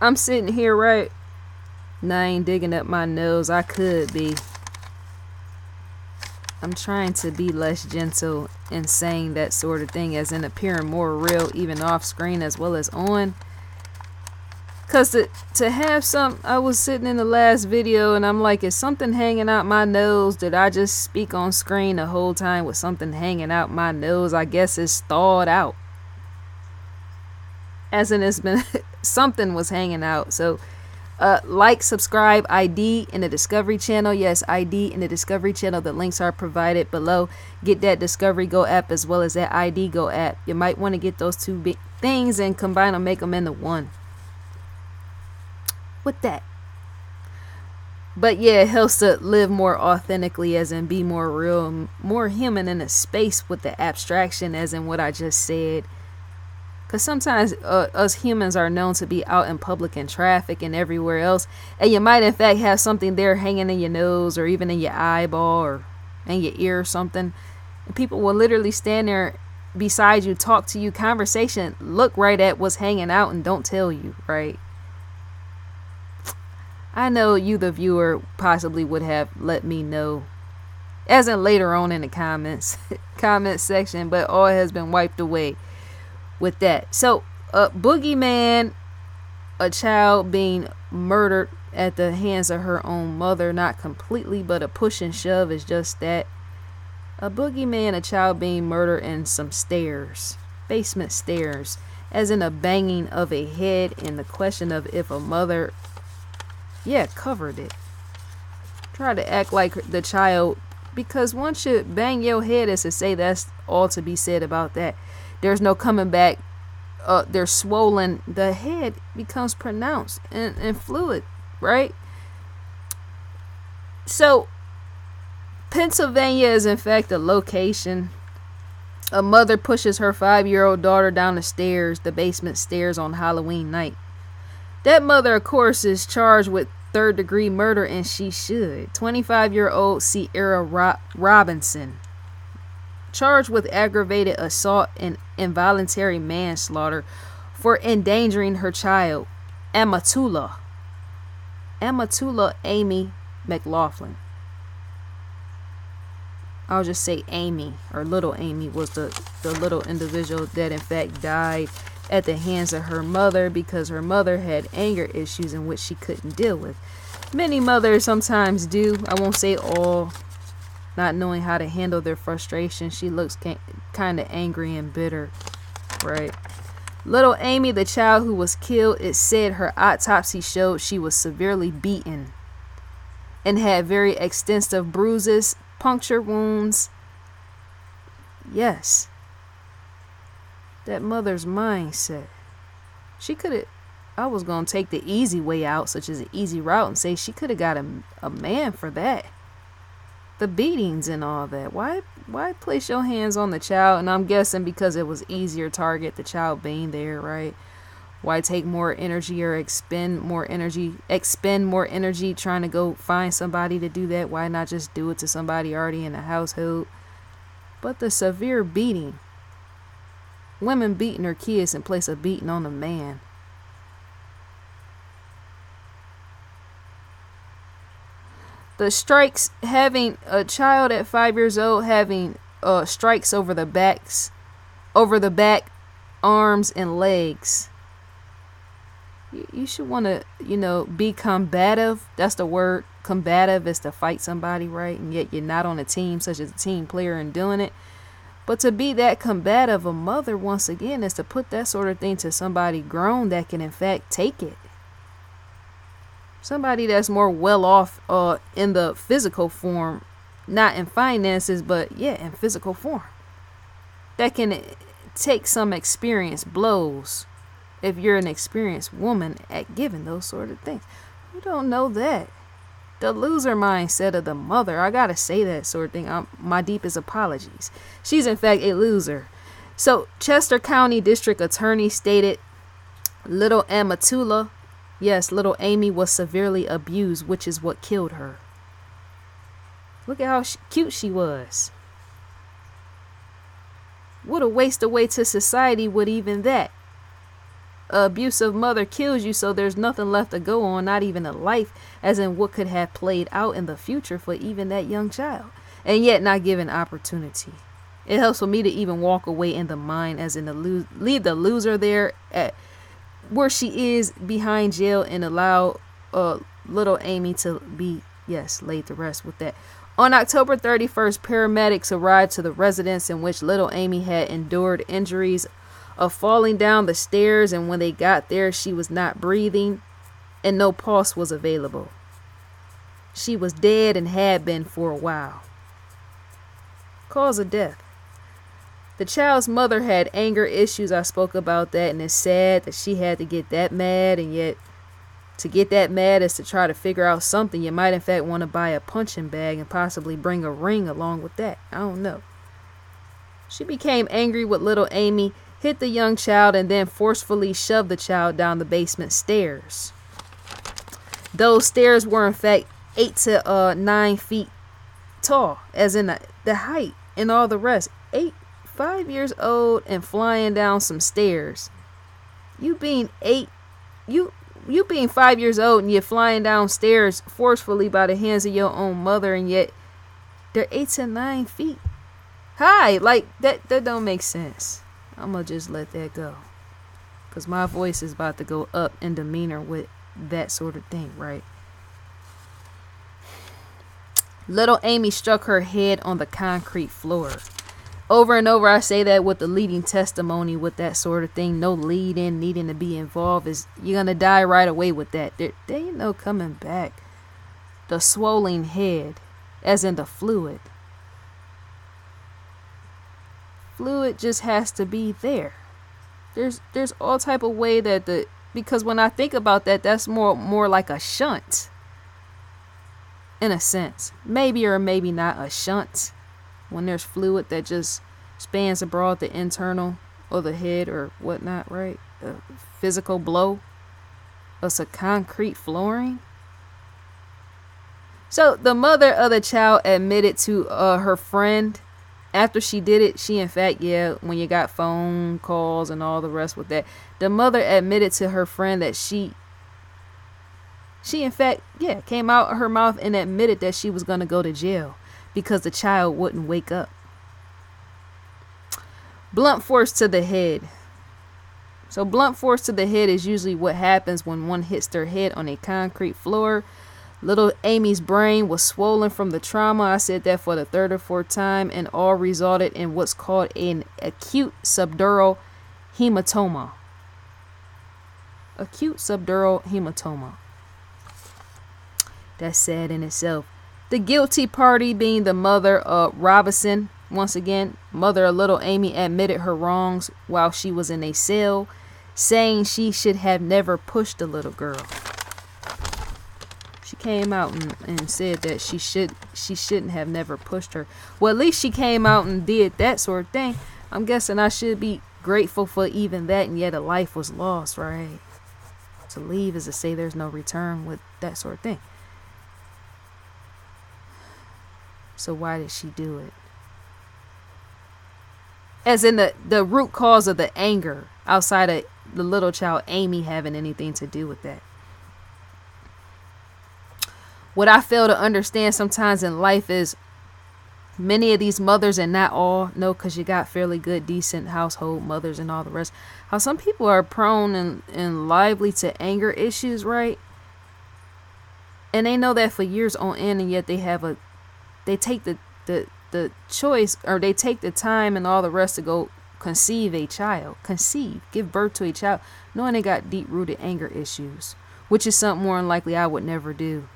I'm sitting here, right? And I ain't digging up my nose. I could be. I'm trying to be less gentle in saying that sort of thing, as in appearing more real, even off screen as well as on. Cause to have some, I was sitting in the last video and I'm like, is something hanging out my nose? Did I just speak on screen the whole time with something hanging out my nose? I guess it's thawed out. As in, it's been something was hanging out. So like, subscribe, ID in the Discovery channel. Yes, ID in the Discovery channel. The links are provided below. Get that Discovery Go app as well as that ID Go app. You might want to get those two big things and combine them, make them into one. With that. But yeah, it helps to live more authentically, as in be more real, more human in a space with the abstraction, as in what I just said. Because sometimes us humans are known to be out in public and traffic and everywhere else. And you might in fact have something there hanging in your nose or even in your eyeball or in your ear or something. And people will literally stand there beside you, talk to you, conversation, look right at what's hanging out and don't tell you, right? I know you, the viewer, possibly would have let me know, as in later on in the comment section, but all has been wiped away with that. So, Boogeyman, a child being murdered at the hands of her own mother, not completely, but a push and shove is just that. A boogeyman, a child being murdered in some stairs, basement stairs, as in a banging of a head, and the question of if a mother, covered it. Try to act like the child, because once you bang your head, as to say that's all to be said about that. There's no coming back. They're swollen. The head becomes pronounced and fluid, right? So, Pennsylvania is in fact a location. A mother pushes her 5-year-old daughter down the stairs, the basement stairs, on Halloween night. That mother, of course, is charged with third-degree murder, and she should. 25-year-old Sierra Robinson, charged with aggravated assault and involuntary manslaughter for endangering her child, Amatula Amy McLaughlin. I'll just say Amy, or little Amy, was the little individual that in fact died at the hands of her mother, because her mother had anger issues in which she couldn't deal with. Many mothers sometimes do. I won't say all. Not knowing how to handle their frustration. She looks kind of angry and bitter, right? Little Amy, the child who was killed, it said her autopsy showed she was severely beaten and had very extensive bruises, puncture wounds. Yes. That mother's mindset. She could have, I was going to take the easy way out, such as an easy route, and say she could have got a man for that. The beatings and all that. Why place your hands on the child? And I'm guessing because it was easier target, the child being there, right? Why take more energy or expend more energy trying to go find somebody to do that? Why not just do it to somebody already in the household? But the severe beating. Women beating their kids in place of beating on a man. The strikes, having a child at 5 years old having strikes over the back, arms, and legs. You should want to, be combative. That's the word. Combative is to fight somebody, right? And yet you're not on a team, such as a team player, and doing it. But to be that combative, a mother, once again, is to put that sort of thing to somebody grown that can in fact take it. Somebody that's more well off in the physical form, not in finances, but in physical form. That can take some experience blows if you're an experienced woman at giving those sort of things. You don't know that. The loser mindset of the mother, I gotta say that sort of thing. My deepest apologies. She's in fact a loser. So, Chester County District Attorney stated, little Amatula, yes, little Amy was severely abused, which is what killed her. Look at how cute she was. What a waste away to society with even that. abusive mother kills you, so there's nothing left to go on, not even a life, as in what could have played out in the future for even that young child, and yet not given opportunity. It helps for me to even walk away in the mind, as in leave the loser there at where she is behind jail, and allow little Amy to be, yes, laid to rest with that. On October 31st, paramedics arrived to the residence in which little Amy had endured injuries of falling down the stairs, and when they got there, she was not breathing and no pulse was available. She was dead and had been for a while. Cause of death. The child's mother had anger issues. I spoke about that, and it's sad that she had to get that mad, and yet to get that mad is to try to figure out something. You might in fact want to buy a punching bag and possibly bring a ring along with that. I don't know. She became angry with little Amy, hit the young child, and then forcefully shoved the child down the basement stairs. Those stairs were in fact 8 to 9 feet tall, as in the height and all the rest. 5 years old and flying down some stairs. You being 5 years old and you're flying down stairs forcefully by the hands of your own mother, and yet they're 8 to 9 feet high. Like that don't make sense. I'm gonna just let that go, because my voice is about to go up in demeanor with that sort of thing, right? Little Amy struck her head on the concrete floor. Over and over I say that with the leading testimony with that sort of thing. No lead in needing to be involved. Is you're gonna die right away with that. There ain't no coming back. The swollen head, as in the fluid. Fluid just has to be there. There's all type of way that because when I think about that, that's more like a shunt. In a sense. Maybe or maybe not a shunt. When there's fluid that just spans abroad the internal or the head or whatnot, right? A physical blow. It's a concrete flooring. So the mother of the child admitted to her friend after she did it. She in fact, when you got phone calls and all the rest with that, the mother admitted to her friend that she in fact, came out her mouth and admitted that she was going to go to jail because the child wouldn't wake up. Blunt force to the head. So blunt force to the head is usually what happens when one hits their head on a concrete floor. Little Amy's brain was swollen from the trauma. I said that for the third or fourth time, and all resulted in what's called an acute subdural hematoma. Acute subdural hematoma. That's sad in itself. The guilty party being the mother of Robinson. Once again, mother of little Amy admitted her wrongs while she was in a cell, saying she should have never pushed the little girl. She came out and said that she shouldn't have never pushed her. Well, at least she came out and did that sort of thing. I'm guessing I should be grateful for even that, and yet a life was lost, right? To leave is to say there's no return with that sort of thing. So why did she do it? As in the root cause of the anger, outside of the little child Amy having anything to do with that. What I fail to understand sometimes in life is many of these mothers, and not all, no, because you got fairly good, decent household mothers and all the rest, how some people are prone and lively to anger issues, right? And they know that for years on end, and yet they take the choice, or they take the time and all the rest to go give birth to a child, knowing they got deep-rooted anger issues, which is something more than likely I would never do.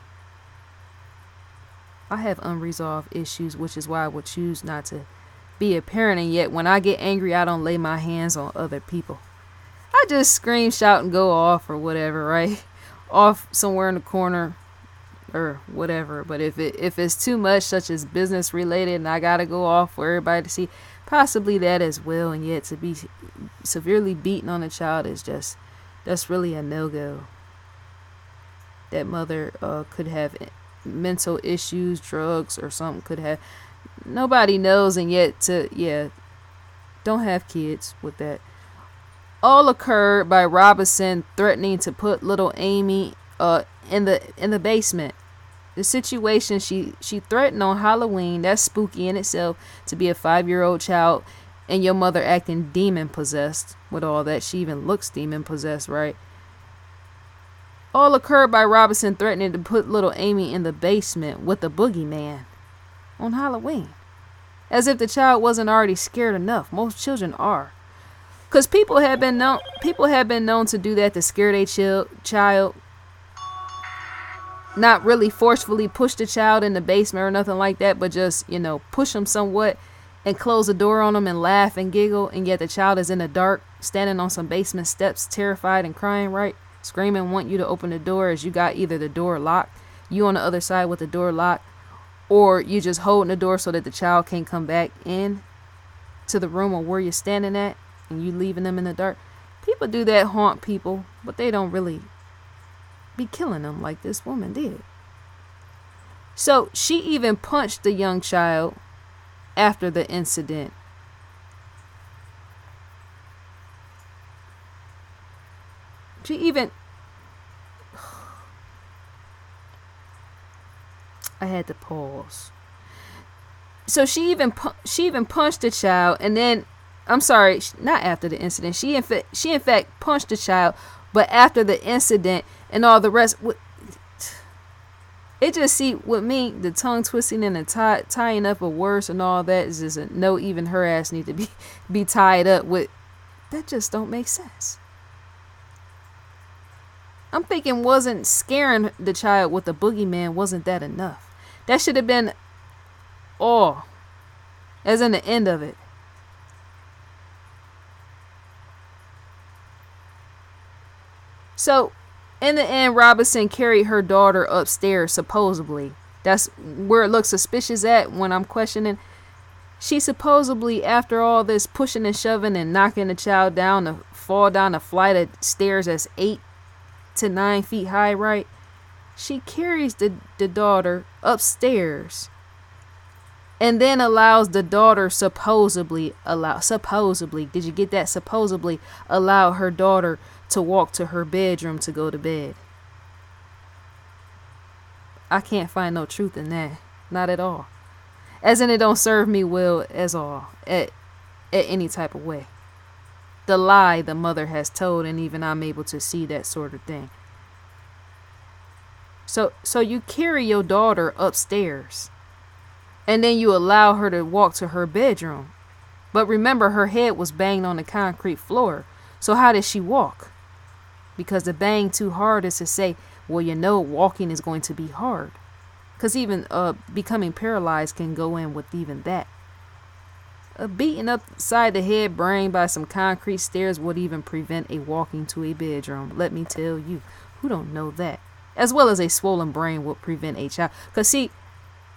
I have unresolved issues, which is why I would choose not to be a parent, and yet when I get angry, I don't lay my hands on other people. I just scream, shout, and go off or whatever, right? Off somewhere in the corner or whatever. But if it's too much, such as business related, and I gotta go off for everybody to see, possibly that as well. And yet to be severely beaten on a child is that's really a no-go. That mother could have mental issues, drugs, or something could have. Nobody knows, and yet don't have kids with that. All occurred by Robinson threatening to put little Amy in the basement. The situation, she threatened on Halloween. That's spooky in itself, to be a 5-year-old child and your mother acting demon possessed with all that. She even looks demon possessed, right? All occurred by Robinson threatening to put little Amy in the basement with the boogeyman on Halloween. As if the child wasn't already scared enough. Most children are. Because people have been known to do that, to scare their child. Not really forcefully push the child in the basement or nothing like that, but just, push them somewhat and close the door on them and laugh and giggle, and yet the child is in the dark, standing on some basement steps, terrified and crying, right? Screaming, want you to open the door, as you got either the door locked, you on the other side with the door locked, or you just holding the door so that the child can't come back in to the room or where you're standing at, and you leaving them in the dark. People do that, haunt people, but they don't really be killing them like this woman did. So she even punched the young child after the incident. She even, I had to pause. So she even punched the child, and then, I'm sorry, not after the incident. She in fact punched the child, but after the incident and all the rest, it just, see, with me, the tongue twisting and the tying up of words and all that is just a no. Even her ass need to be tied up with. That just don't make sense. I'm thinking, wasn't scaring the child with the boogeyman, wasn't that enough? That should have been all, as in the end of it. So, in the end, Robinson carried her daughter upstairs, supposedly. That's where it looks suspicious at when I'm questioning. She supposedly, after all this pushing and shoving and knocking the child down to fall down a flight of stairs that's 8 to 9 feet high, right? She carries the daughter upstairs and then allows the daughter supposedly, did you get that? Supposedly allow her daughter to walk to her bedroom to go to bed. I can't find no truth in that. Not at all. As in, it don't serve me well as all. At any type of way. The lie the mother has told, and even I'm able to see that sort of thing. So you carry your daughter upstairs, and then you allow her to walk to her bedroom. But remember, her head was banged on the concrete floor. So how did she walk? Because the bang too hard is to say, well, walking is going to be hard. Because even becoming paralyzed can go in with even that. Beating upside the head brain by some concrete stairs would even prevent a walking to a bedroom. Let me tell you, who don't know that? As well as a swollen brain would prevent a child. Because see,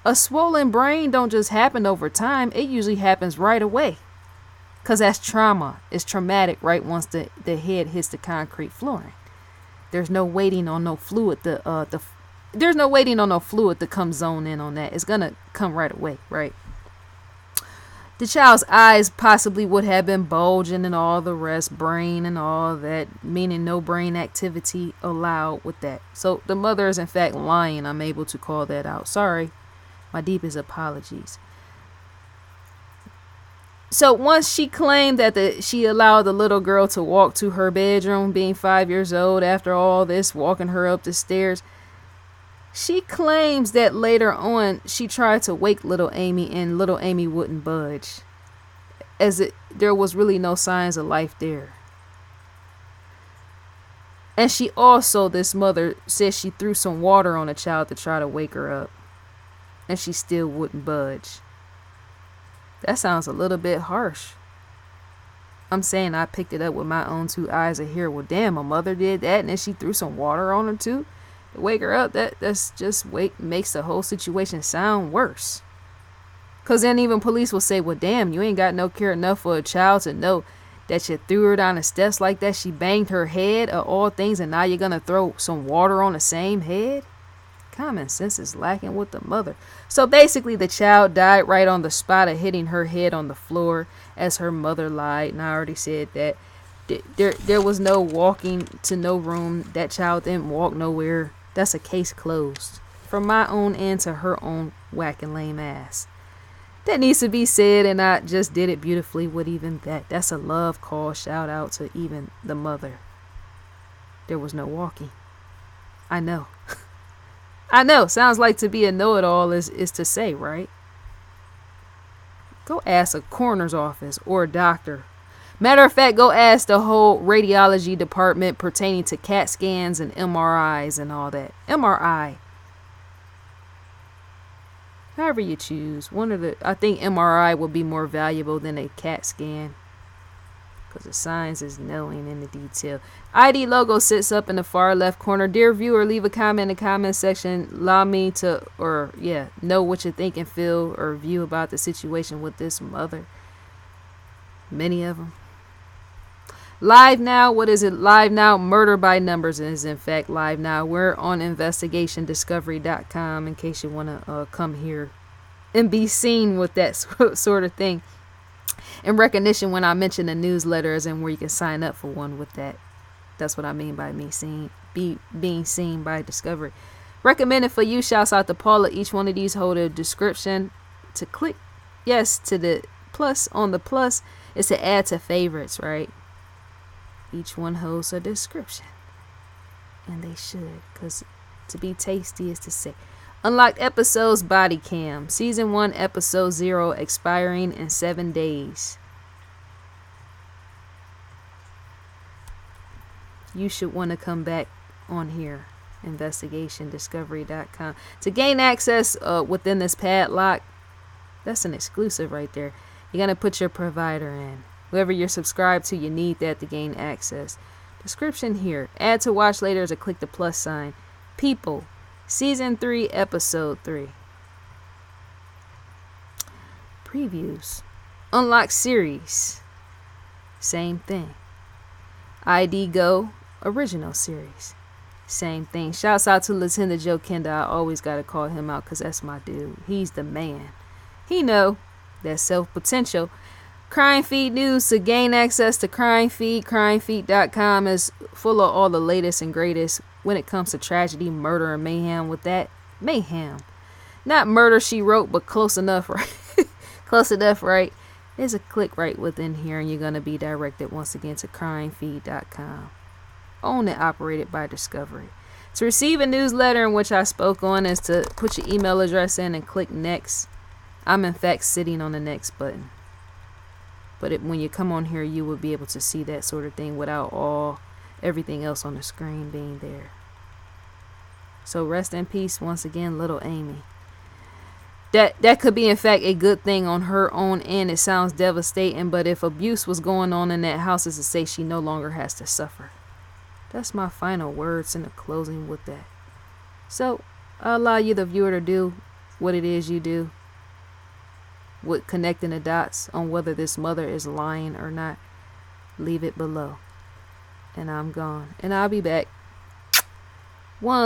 a swollen brain don't just happen over time. It usually happens right away. Because that's trauma. It's traumatic right once the head hits the concrete flooring. There's no waiting on no fluid. There's no waiting on no fluid to come zone in on that. It's going to come right away, right? The child's eyes possibly would have been bulging and all the rest, brain and all that, meaning no brain activity allowed with that. So the mother is in fact lying. I'm able to call that out. Sorry. My deepest apologies. So once she claimed that she allowed the little girl to walk to her bedroom, being 5 years old, after all this, walking her up the stairs, she claims that later on she tried to wake little Amy and little Amy wouldn't budge, there was really no signs of life there. And she also, this mother, says she threw some water on the child to try to wake her up, and she still wouldn't budge. That sounds a little bit harsh. I'm saying I picked it up with my own 2 eyes to hear, well, damn, a mother did that, and then she threw some water on her too to wake her up. That's just makes the whole situation sound worse. Because then even police will say, well, damn, you ain't got no care enough for a child to know that you threw her down the steps like that. She banged her head of all things, and now you're going to throw some water on the same head? Common sense is lacking with the mother. So basically the child died right on the spot of hitting her head on the floor, as her mother lied, and I already said that. There was no walking to no room. That child didn't walk nowhere. That's a case closed. From my own end to her own whack and lame ass. That needs to be said, and I just did it beautifully with even that. That's a love call. Shout out to even the mother. There was no walking. I know. I know. Sounds like to be a know-it-all is to say, right? Go ask a coroner's office or a doctor. Matter of fact, go ask the whole radiology department pertaining to CAT scans and MRIs and all that. MRI. However you choose. I think MRI will be more valuable than a CAT scan. Because the science is knowing in the detail. ID logo sits up in the far left corner. Dear viewer, leave a comment in the comment section. Allow me to, know what you think and feel or view about the situation with this mother. Many of them. Live now. What is it? Live now. Murder by Numbers is in fact live now. We're on investigationdiscovery.com in case you want to come here and be seen with that sort of thing. In recognition when I mention the newsletters and where you can sign up for one with that. That's what I mean by being seen by Discovery. Recommended for you. Shouts out to Paula. Each one of these hold a description to click yes to the plus. On the plus is to add to favorites, right? Each one holds a description. And they should, because to be tasty is to say. Unlocked episodes body cam. Season 1, episode 0, expiring in 7 days. You should want to come back on here. investigationdiscovery.com. To gain access within this padlock, that's an exclusive right there. You're going to put your provider in. Whoever you're subscribed to, you need that to gain access. Description here. Add to watch later is to click the plus sign. People. Season 3, episode 3. Previews. Unlock series. Same thing. ID Go. Original series. Same thing. Shouts out to Lieutenant Joe Kenda. I always got to call him out because that's my dude. He's the man. He know that self-potential. Crime Feed News. To gain access to Crime Feed, crimefeed.com is full of all the latest and greatest when it comes to tragedy, murder, and mayhem. With that, mayhem. Not murder, she wrote, but close enough, right? Close enough, right? There's a click right within here, and you're going to be directed once again to crimefeed.com. Owned and operated by Discovery. To receive a newsletter in which I spoke on is to put your email address in and click next. I'm in fact sitting on the next button. But when you come on here, you will be able to see that sort of thing without everything else on the screen being there. So rest in peace once again, little Amy. That could be in fact a good thing on her own end. It sounds devastating, but if abuse was going on in that house, is to say she no longer has to suffer. That's my final words in the closing with that. So I'll allow you, the viewer, to do what it is you do with connecting the dots on whether this mother is lying or not. Leave it below. And I'm gone. And I'll be back. 1